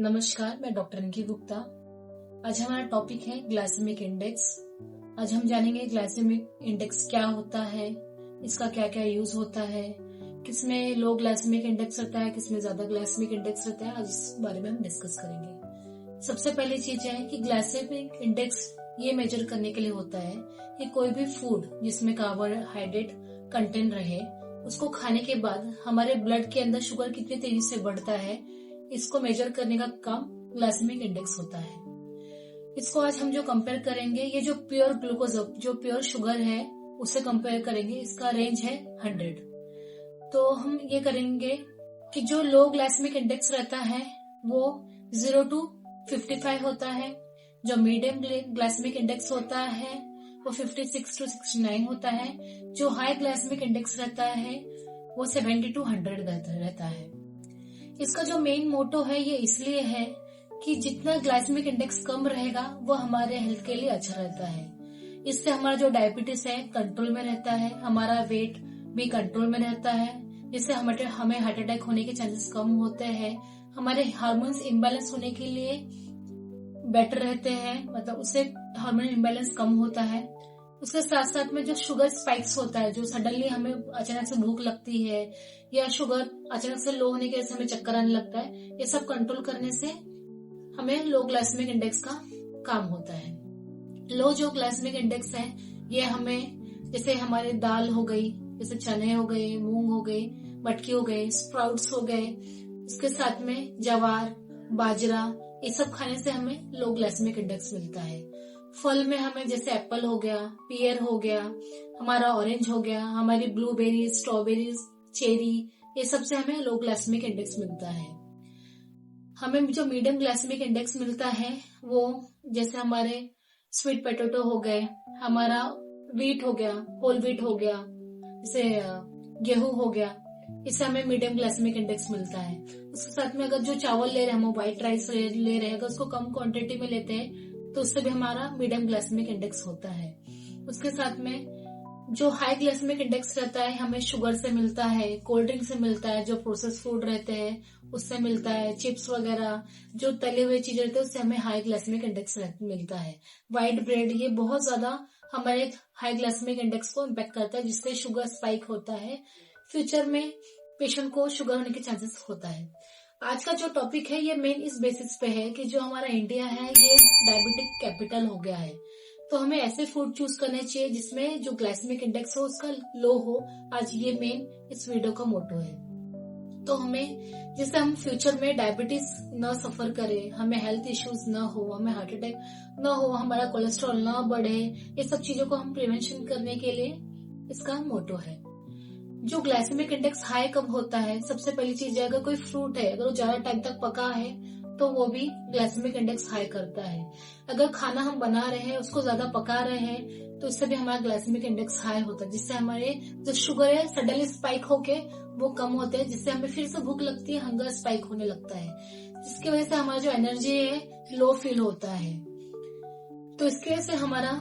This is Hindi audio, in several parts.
नमस्कार, मैं डॉक्टर अंकी गुप्ता। आज हमारा टॉपिक है ग्लाइसेमिक इंडेक्स। आज हम जानेंगे ग्लाइसेमिक इंडेक्स क्या होता है, इसका क्या क्या यूज होता है, किसमें लो ग्लाइसेमिक इंडेक्स रहता है, किसमें ज्यादा ग्लाइसेमिक इंडेक्स रहता है। आज इस बारे में हम डिस्कस करेंगे। सबसे पहली चीज है कि ग्लाइसेमिक इंडेक्स ये मेजर करने के लिए होता है कि कोई भी फूड जिसमें कार्बोहाइड्रेट कंटेंट रहे, उसको खाने के बाद हमारे ब्लड के अंदर शुगर कितनी तेजी से बढ़ता है, इसको मेजर करने का काम ग्लाइसेमिक इंडेक्स होता है। इसको आज हम जो कंपेयर करेंगे, ये जो प्योर ग्लूकोज, जो प्योर शुगर है, उससे कंपेयर करेंगे। इसका रेंज है 100। तो हम ये करेंगे कि जो लो ग्लाइसेमिक इंडेक्स रहता है वो 0 to 55 होता है। जो मीडियम ग्लाइसेमिक इंडेक्स होता है वो 56 to 69 होता है। जो हाई ग्लाइसेमिक इंडेक्स रहता है वो 70 to 100 रहता है। इसका जो मेन मोटो है ये इसलिए है कि जितना ग्लाइसेमिक इंडेक्स कम रहेगा वो हमारे हेल्थ के लिए अच्छा रहता है। इससे हमारा जो डायबिटीज है कंट्रोल में रहता है, हमारा वेट भी कंट्रोल में रहता है, जिससे हमें हार्ट अटैक होने के चांसेस कम होते हैं। हमारे हार्मोन्स इम्बैलेंस होने के लिए बेटर रहते हैं, मतलब उससे हार्मोन इम्बैलेंस कम होता है। उसके साथ साथ में जो शुगर स्पाइक्स होता है, जो सडनली हमें अचानक से भूख लगती है या शुगर अचानक से लो होने की वजह से हमें चक्कर आने लगता है, ये सब कंट्रोल करने से हमें लो ग्लाइसेमिक इंडेक्स का काम होता है। लो जो ग्लाइसेमिक इंडेक्स है ये हमें, जैसे हमारे दाल हो गई, जैसे चने हो गए, मूंग हो गए, मटकी हो गए, स्प्राउट्स हो गए, इसके साथ में जवार, बाजरा, ये सब खाने से हमें लो ग्लाइसेमिक इंडेक्स मिलता है। फल में हमें जैसे एप्पल हो गया, पियर हो गया, हमारा ऑरेंज हो गया, हमारी ब्लूबेरीज, स्ट्रॉबेरीज, चेरी, ये सब से हमें लो ग्लाइसेमिक इंडेक्स मिलता है। हमें जो मीडियम ग्लाइसेमिक इंडेक्स मिलता है वो जैसे हमारे स्वीट पोटैटो हो गए, हमारा व्हीट हो गया, होल व्हीट हो गया, जैसे गेहूं हो गया, इससे हमें मीडियम ग्लाइसेमिक इंडेक्स मिलता है। उसके साथ में अगर जो चावल ले रहे हैं, हम व्हाइट राइस ले रहे हैं, अगर उसको कम क्वांटिटी में लेते हैं तो उससे भी हमारा मीडियम ग्लाइसेमिक इंडेक्स होता है। उसके साथ में जो हाई ग्लाइसेमिक इंडेक्स रहता है हमें शुगर से मिलता है, कोल्ड ड्रिंक से मिलता है, जो प्रोसेस फूड रहते हैं उससे मिलता है, चिप्स वगैरह जो तले हुए चीजें रहते हैं उससे हमें हाई ग्लाइसेमिक इंडेक्स मिलता है। व्हाइट ब्रेड, ये बहुत ज्यादा हमारे हाई ग्लाइसेमिक इंडेक्स को इम्पेक्ट करता है, जिससे शुगर स्पाइक होता है। फ्यूचर में पेशेंट को शुगर होने के चांसेस होता है। आज का जो टॉपिक है ये मेन इस बेसिस पे है कि जो हमारा इंडिया है ये डायबिटिक कैपिटल हो गया है, तो हमें ऐसे फूड चूज करने चाहिए जिसमें जो ग्लाइसेमिक इंडेक्स हो उसका लो हो। आज ये मेन इस वीडियो का मोटो है। तो हमें, जिससे हम फ्यूचर में डायबिटीज न सफर करें, हमें हेल्थ इश्यूज न हो, हमें हार्ट अटैक न हो, हमारा कोलेस्ट्रॉल न बढ़े, ये सब चीजों को हम प्रिवेंशन करने के लिए इसका मोटो है। जो ग्लाइसेमिक इंडेक्स हाई कब होता है, सबसे पहली चीज है अगर कोई फ्रूट है, अगर वो ज्यादा टाइम तक पका है तो वो भी ग्लाइसेमिक इंडेक्स हाई करता है। अगर खाना हम बना रहे हैं उसको ज्यादा पका रहे हैं तो इससे भी हमारा ग्लाइसेमिक इंडेक्स हाई होता है, जिससे हमारे जो शुगर है सडनली स्पाइक होके वो कम होते हैं, जिससे हमें फिर से भूख लगती है, हंगर स्पाइक होने लगता है, जिसकी वजह से हमारा जो एनर्जी है लो फील होता है। तो इसकी वजह से हमारा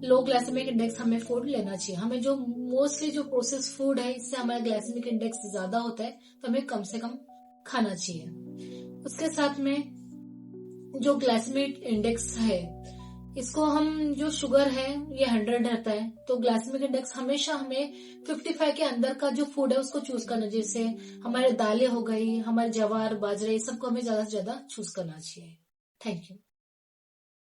लो ग्लाइसेमिक इंडेक्स हमें फूड लेना चाहिए। हमें जो मोस्टली जो प्रोसेस फूड है इससे हमारा ग्लाइसेमिक इंडेक्स ज्यादा होता है, तो हमें कम से कम खाना चाहिए। उसके साथ में जो ग्लाइसेमिक इंडेक्स है, इसको हम, जो शुगर है ये 100 रहता है, तो ग्लाइसेमिक इंडेक्स हमेशा हमें 55 के अंदर का जो फूड है उसको चूज करना, जैसे हमारे दालें हो गई, हमारे जवार, बाजरे, ये सबको हमें ज्यादा से ज्यादा चूज करना चाहिए। Thank you.